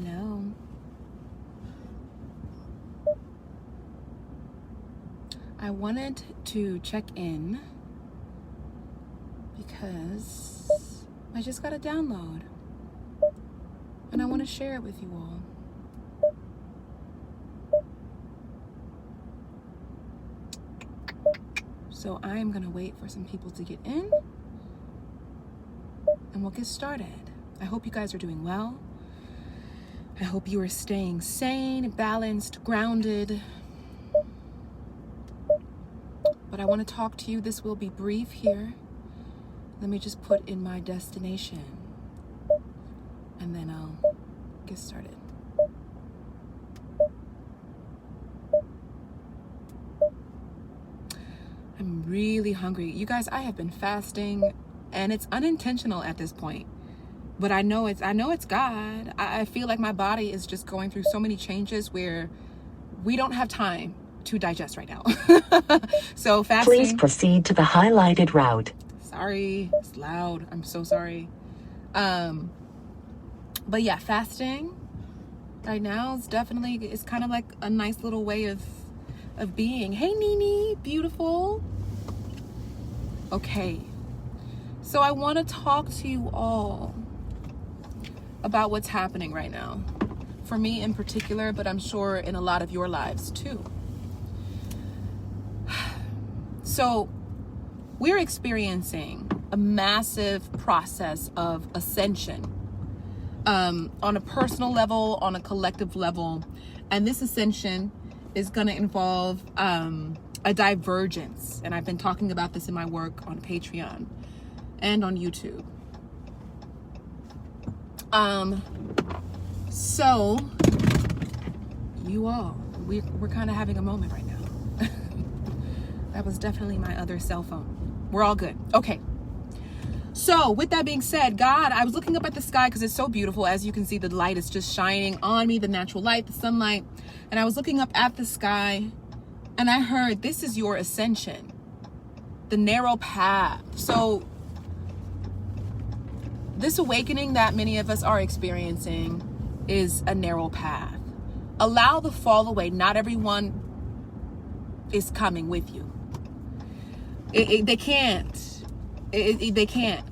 Hello. I wanted to check in because I just got a download and I want to share it with you all. So I am going to wait for some people to get in and we'll get started. I hope you guys are doing well. I hope you are staying sane, balanced, grounded. But I want to talk to you. This will be brief here. Let me just put in my destination and then I'll get started. I'm really hungry. You guys, I have been fasting and it's unintentional at this point. But I know it's God. I feel like my body is just going through so many changes where we don't have time to digest right now. So fasting. Please proceed to the highlighted route. Sorry, it's loud. I'm so sorry. But yeah, fasting right now is definitely, it's kind of like a nice little way of being. Hey, Nini, beautiful. Okay. So I want to talk to you all about what's happening right now. For me in particular, but I'm sure in a lot of your lives too. So we're experiencing a massive process of ascension on a personal level, on a collective level. And this ascension is going to involve a divergence. And I've been talking about this in my work on Patreon and on YouTube. So you all, we're kind of having a moment right now. That was definitely my other cell phone. We're all good. Okay. So with that being said, God, I was looking up at the sky because it's so beautiful. As you can see, the light is just shining on me, the natural light, the sunlight. And I was looking up at the sky and I heard, this is your ascension, the narrow path. So this awakening that many of us are experiencing is a narrow path. Allow the fall away. Not everyone is coming with you. They can't. They can't.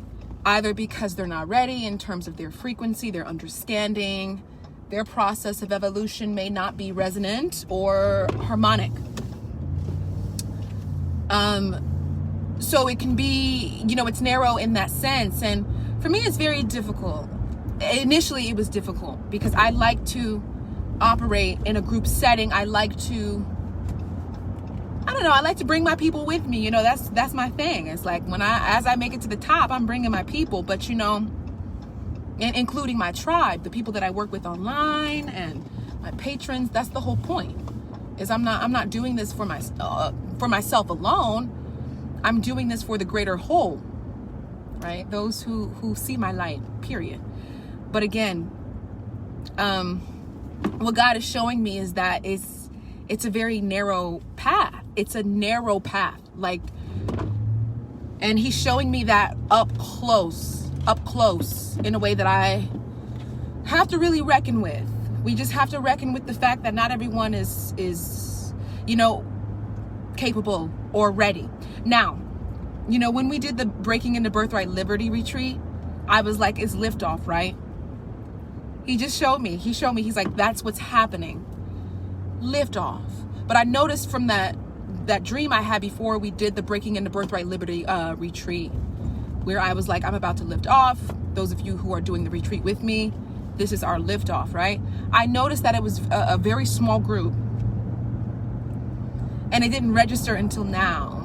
Either because they're not ready in terms of their frequency, their understanding, their process of evolution may not be resonant or harmonic. So it can be, it's narrow in that sense. And for me, it's very difficult. Initially, it was difficult because I like to operate in a group setting. I like to bring my people with me. That's my thing. It's like as I make it to the top, I'm bringing my people, but and including my tribe, the people that I work with online and my patrons. That's the whole point. Is I'm not doing this for myself alone. I'm doing this for the greater whole, right? Those who see my light, period. But again, what God is showing me is that it's a very narrow path. It's a narrow path, and he's showing me that up close in a way that I have to really reckon with. We just have to reckon with the fact that not everyone is capable or ready. Now, when we did the Breaking into Birthright Liberty retreat, I was like, it's liftoff, right? He showed me, he's like, that's what's happening. Liftoff. But I noticed from that dream I had before we did the Breaking into Birthright Liberty retreat, where I was like, I'm about to lift off. Those of you who are doing the retreat with me, this is our liftoff, right? I noticed that it was a very small group and it didn't register until now.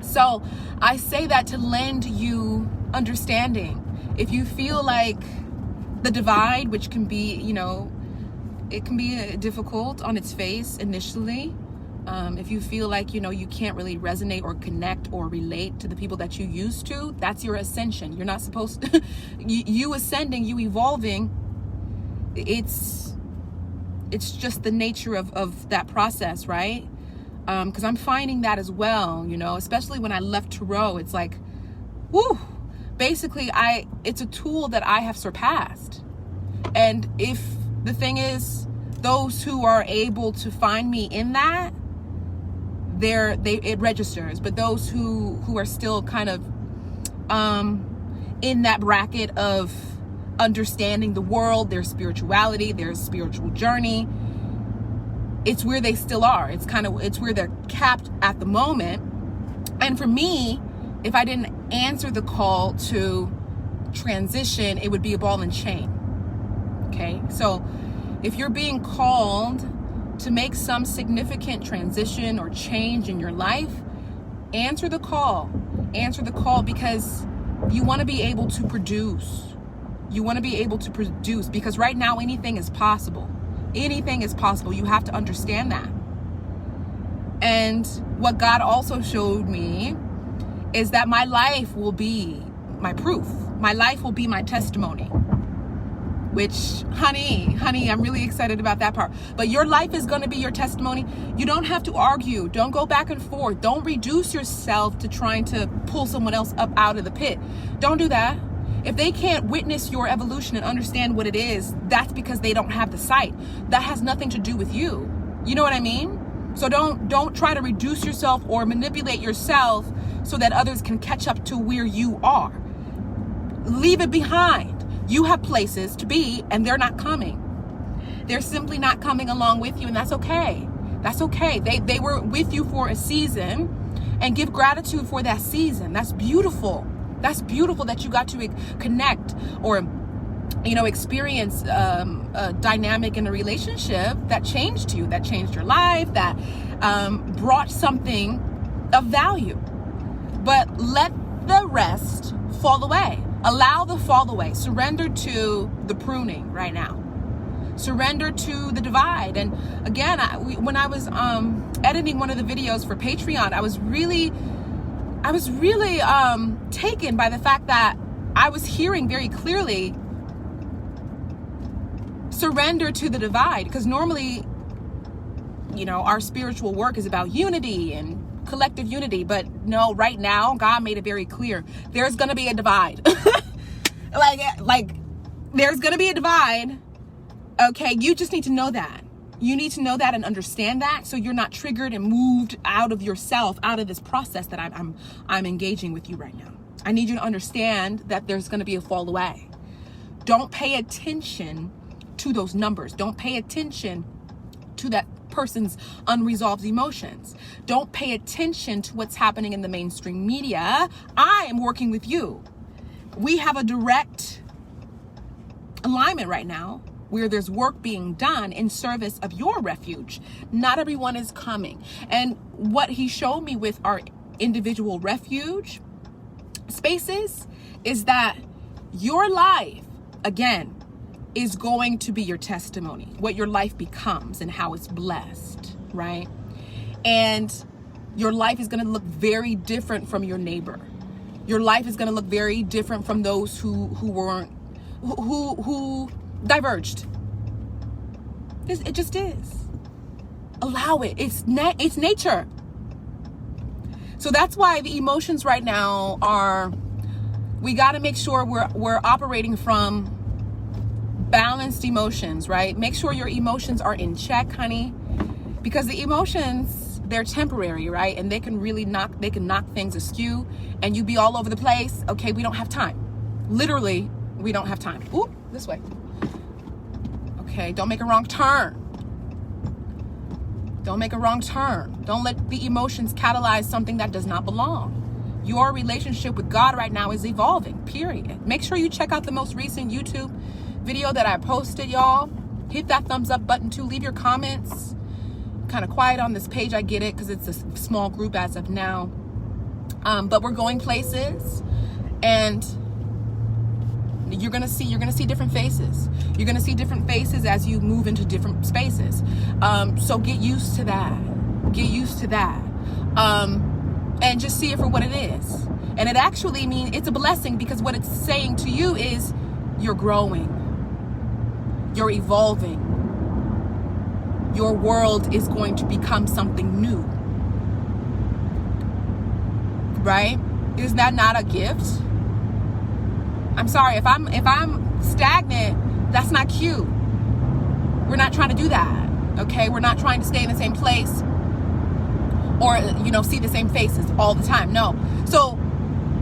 So I say that to lend you understanding. If you feel like the divide, which can be, it can be difficult on its face initially. If you feel like, you can't really resonate or connect or relate to the people that you used to, that's your ascension. You're not supposed to, you ascending, you evolving. It's just the nature of that process, right? Because I'm finding that as well, especially when I left Tarot, it's like, woo, basically it's a tool that I have surpassed. And if the thing is, those who are able to find me in that, it registers. But those who are still kind of in that bracket of understanding the world, their spirituality, their spiritual journey, it's where they still are. It's where they're capped at the moment. And for me, if I didn't answer the call to transition, it would be a ball and chain. Okay, so if you're being called to make some significant transition or change in your life, answer the call. Answer the call, because you want to be able to produce. You want to be able to produce, because right now anything is possible. Anything is possible. You have to understand that. And what God also showed me is that my life will be my proof. My life will be my testimony. Which, honey, I'm really excited about that part. But your life is going to be your testimony. You don't have to argue. Don't go back and forth. Don't reduce yourself to trying to pull someone else up out of the pit. Don't do that. If they can't witness your evolution and understand what it is, that's because they don't have the sight. That has nothing to do with you. You know what I mean? So don't try to reduce yourself or manipulate yourself so that others can catch up to where you are. Leave it behind. You have places to be, and they're not coming. They're simply not coming along with you, and that's okay. That's okay. They were with you for a season, and give gratitude for that season. That's beautiful. That's beautiful that you got to connect or, experience a dynamic in a relationship that changed you, that changed your life, that brought something of value. But let the rest fall away. Allow the fall away. Surrender to the pruning right now. Surrender to the divide. And again, when I was editing one of the videos for Patreon, I was really taken by the fact that I was hearing very clearly, surrender to the divide. Because normally, our spiritual work is about unity and collective unity. But no, right now, God made it very clear. There's going to be a divide. like there's going to be a divide. Okay, you just need to know that. You need to know that and understand that, so you're not triggered and moved out of yourself, out of this process that I'm engaging with you right now. I need you to understand that there's going to be a fall away. Don't pay attention to those numbers. Don't pay attention to that person's unresolved emotions. Don't pay attention to what's happening in the mainstream media. I am working with you. We have a direct alignment right now where there's work being done in service of your refuge. Not everyone is coming. And what he showed me with our individual refuge spaces is that your life, again, is going to be your testimony, what your life becomes and how it's blessed, right? And your life is going to look very different from your neighbor. Your life is going to look very different from those who diverged. It just is. Allow it. It's nature. So that's why the emotions right now are, we got to make sure we're operating from balanced emotions, right? Make sure your emotions are in check, honey, because the emotions, they're temporary, right? And they can really knock things askew and you be all over the place. Okay, we don't have time. Literally, we don't have time. Ooh, this way. Okay, don't make a wrong turn. Don't make a wrong turn. Don't let the emotions catalyze something that does not belong. Your relationship with God right now is evolving, period. Make sure you check out the most recent YouTube video that I posted, y'all. Hit that thumbs up button too. Leave your comments. Kind of quiet on this page, I get it, because it's a small group as of now. But we're going places, and you're gonna see different faces. You're gonna see different faces as you move into different spaces. So get used to that. Get used to that. And just see it for what it is. And it actually means it's a blessing, because what it's saying to you is you're growing. You're evolving. Your world is going to become something new. Right? Is that not a gift? I'm sorry, if I'm stagnant That's not cute. We're not trying to do that, okay? We're not trying to stay in the same place or, see the same faces all the time. No. So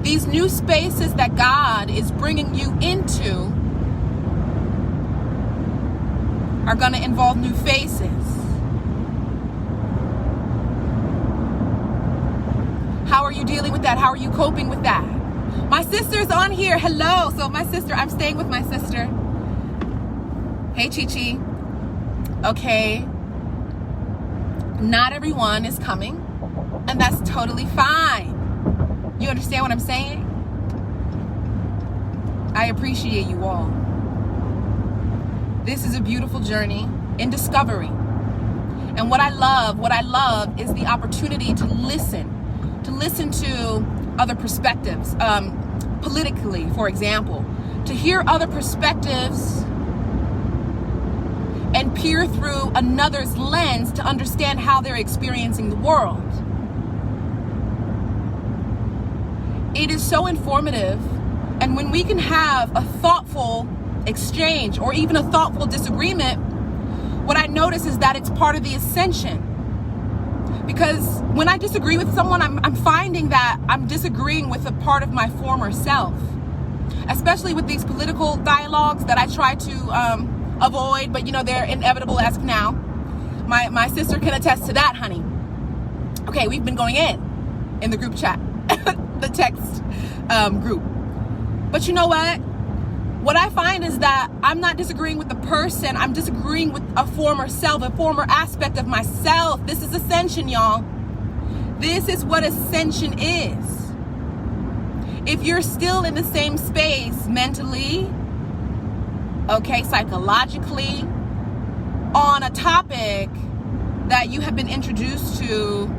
these new spaces that God is bringing you into are going to involve new faces. How are you dealing with that? How are you coping with that? My sister's on here. Hello. So my sister, I'm staying with my sister. Hey, Chi-Chi. Okay. Not everyone is coming, and that's totally fine. You understand what I'm saying? I appreciate you all. This is a beautiful journey in discovery. And what I love is the opportunity to listen to other perspectives, politically, for example, to hear other perspectives and peer through another's lens to understand how they're experiencing the world. It is so informative, and when we can have a thoughtful exchange or even a thoughtful disagreement, what I notice is that it's part of the ascension. Because when I disagree with someone, I'm finding that I'm disagreeing with a part of my former self, especially with these political dialogues that I try to avoid, but they're inevitable as of now. My sister can attest to that, honey. Okay, we've been going in the group chat, the text group. But you know what? What I find is that I'm not disagreeing with the person. I'm disagreeing with a former self, a former aspect of myself. This is ascension, y'all. This is what ascension is. If you're still in the same space mentally, okay, psychologically, on a topic that you have been introduced to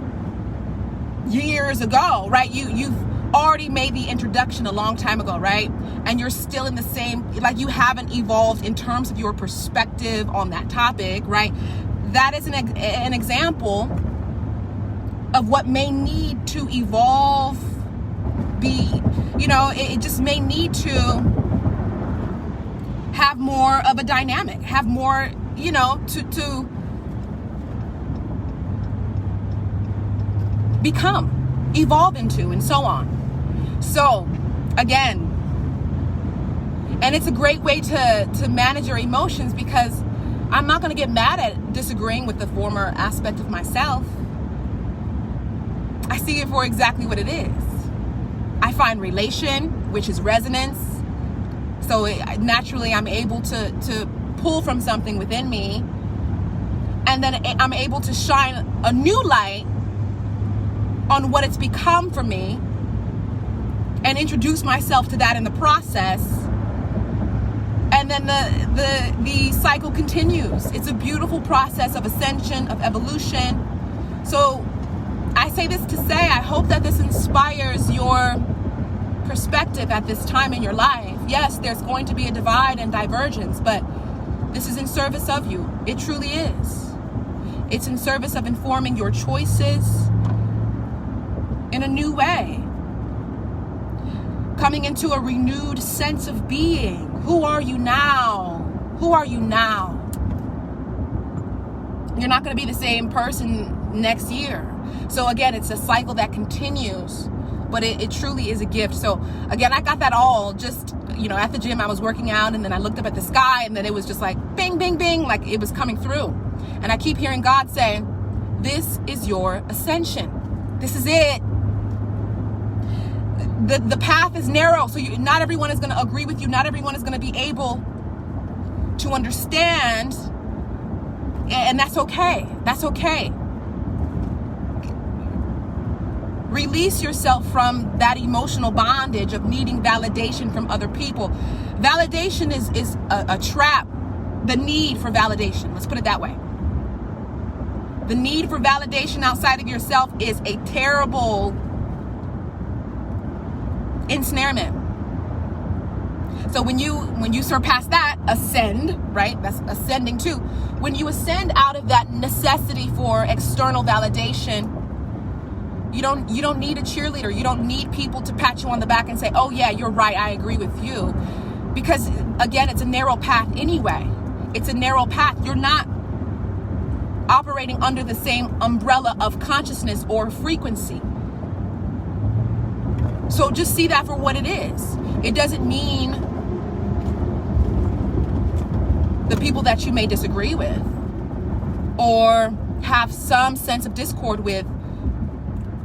years ago, right? You've already made the introduction a long time ago, right? And you're still in the same, like you haven't evolved in terms of your perspective on that topic, right? That is an example of what may need to evolve, it just may need to have more of a dynamic, have more, to become, evolve into, and so on. So, again, and it's a great way to manage your emotions, because I'm not going to get mad at disagreeing with the former aspect of myself. I see it for exactly what it is. I find relation, which is resonance. So naturally, I'm able to pull from something within me, and then I'm able to shine a new light on what it's become for me and introduce myself to that in the process. And then the cycle continues. It's a beautiful process of ascension, of evolution. So I say this to say, I hope that this inspires your perspective at this time in your life. Yes, there's going to be a divide and divergence, but this is in service of you. It truly is. It's in service of informing your choices in a new way. Coming into a renewed sense of being. Who are you now? Who are you now? You're not going to be the same person next year. So again, it's a cycle that continues, but it truly is a gift. So again, I got that all just, at the gym. I was working out, and then I looked up at the sky, and then it was just like bing, bing, bing, like it was coming through. And I keep hearing God say, this is your ascension. This is it. The path is narrow, so not everyone is going to agree with you. Not everyone is going to be able to understand, and that's okay. That's okay. Release yourself from that emotional bondage of needing validation from other people. Validation is a trap. The need for validation, let's put it that way. The need for validation outside of yourself is a terrible ensnarement. So when you surpass that, ascend, right? That's ascending too. When you ascend out of that necessity for external validation, you don't need a cheerleader. You don't need people to pat you on the back and say, "Oh yeah, you're right. I agree with you." Because again, it's a narrow path anyway. It's a narrow path. You're not operating under the same umbrella of consciousness or frequency. So just see that for what it is. It doesn't mean the people that you may disagree with or have some sense of discord with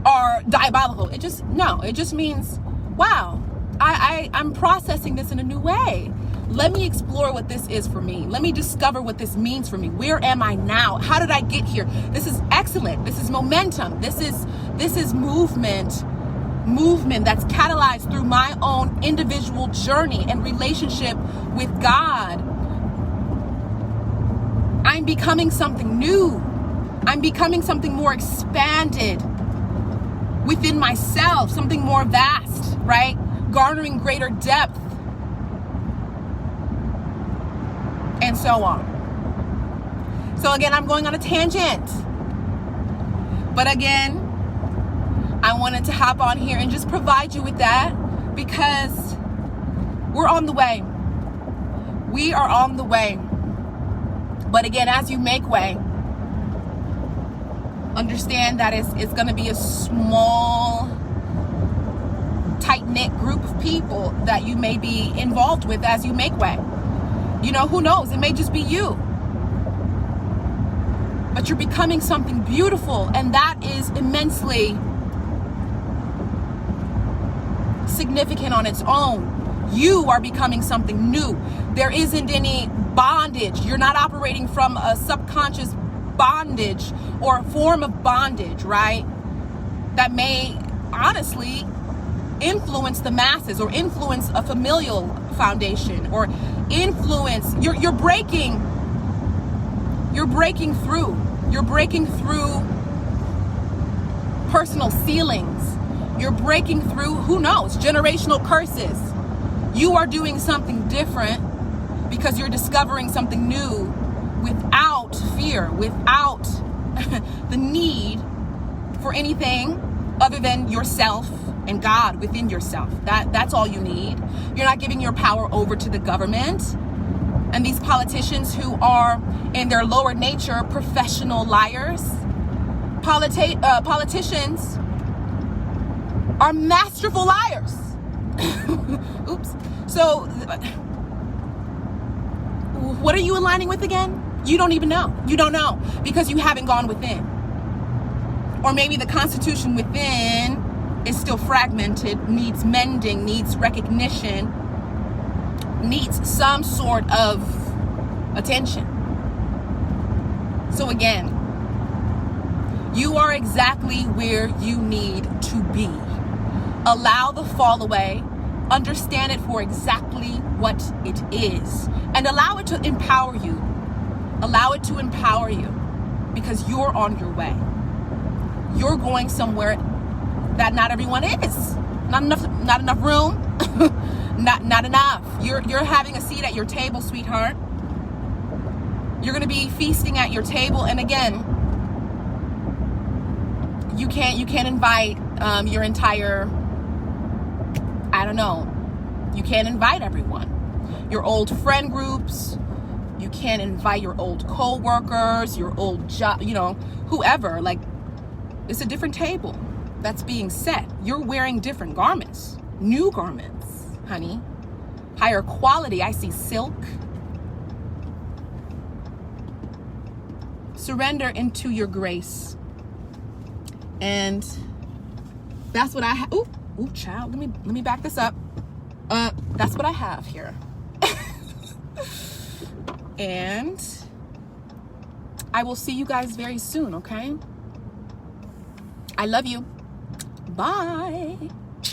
are diabolical. It just means, wow, I'm processing this in a new way. Let me explore what this is for me. Let me discover what this means for me. Where am I now? How did I get here? This is excellent. This is momentum. This is movement that's catalyzed through my own individual journey and relationship with God. I'm becoming something new. I'm becoming something more expanded within myself, something more vast, right? Garnering greater depth, and so on. So again, I'm going on a tangent. But again, I wanted to hop on here and just provide you with that because we're on the way. We are on the way. But again, as you make way, understand that it's going to be a small, tight-knit group of people that you may be involved with as you make way. You know, who knows? It may just be you. But you're becoming something beautiful, and that is immensely significant on its own. You are becoming something new. There isn't any bondage. You're not operating from a subconscious bondage or a form of bondage, right? That may honestly influence the masses or influence a familial foundation or influence. You're breaking through. You're breaking through personal ceilings. You're breaking through, who knows, generational curses. You are doing something different because you're discovering something new without fear, without the need for anything other than yourself and God within yourself. That's all you need. You're not giving your power over to the government and these politicians who are in their lower nature professional liars. Politicians are masterful liars. Oops. So what are you aligning with again? You don't even know. You don't know because you haven't gone within. Or maybe the constitution within is still fragmented, needs mending, needs recognition, needs some sort of attention. So again, you are exactly where you need to be. Allow the fall away. Understand it for exactly what it is. And allow it to empower you. Allow it to empower you because you're on your way. You're going somewhere that not everyone is. Not enough room. not enough. You're having a seat at your table, sweetheart. You're going to be feasting at your table, and again, you can't invite your entire, I don't know. You can't invite everyone. Your old friend groups. You can't invite your old co-workers, your old job, whoever. Like, it's a different table that's being set. You're wearing different garments, new garments, honey. Higher quality. I see silk. Surrender into your grace. And that's what I have. Ooh, child. Let me back this up. That's what I have here. And I will see you guys very soon, okay? I love you. Bye.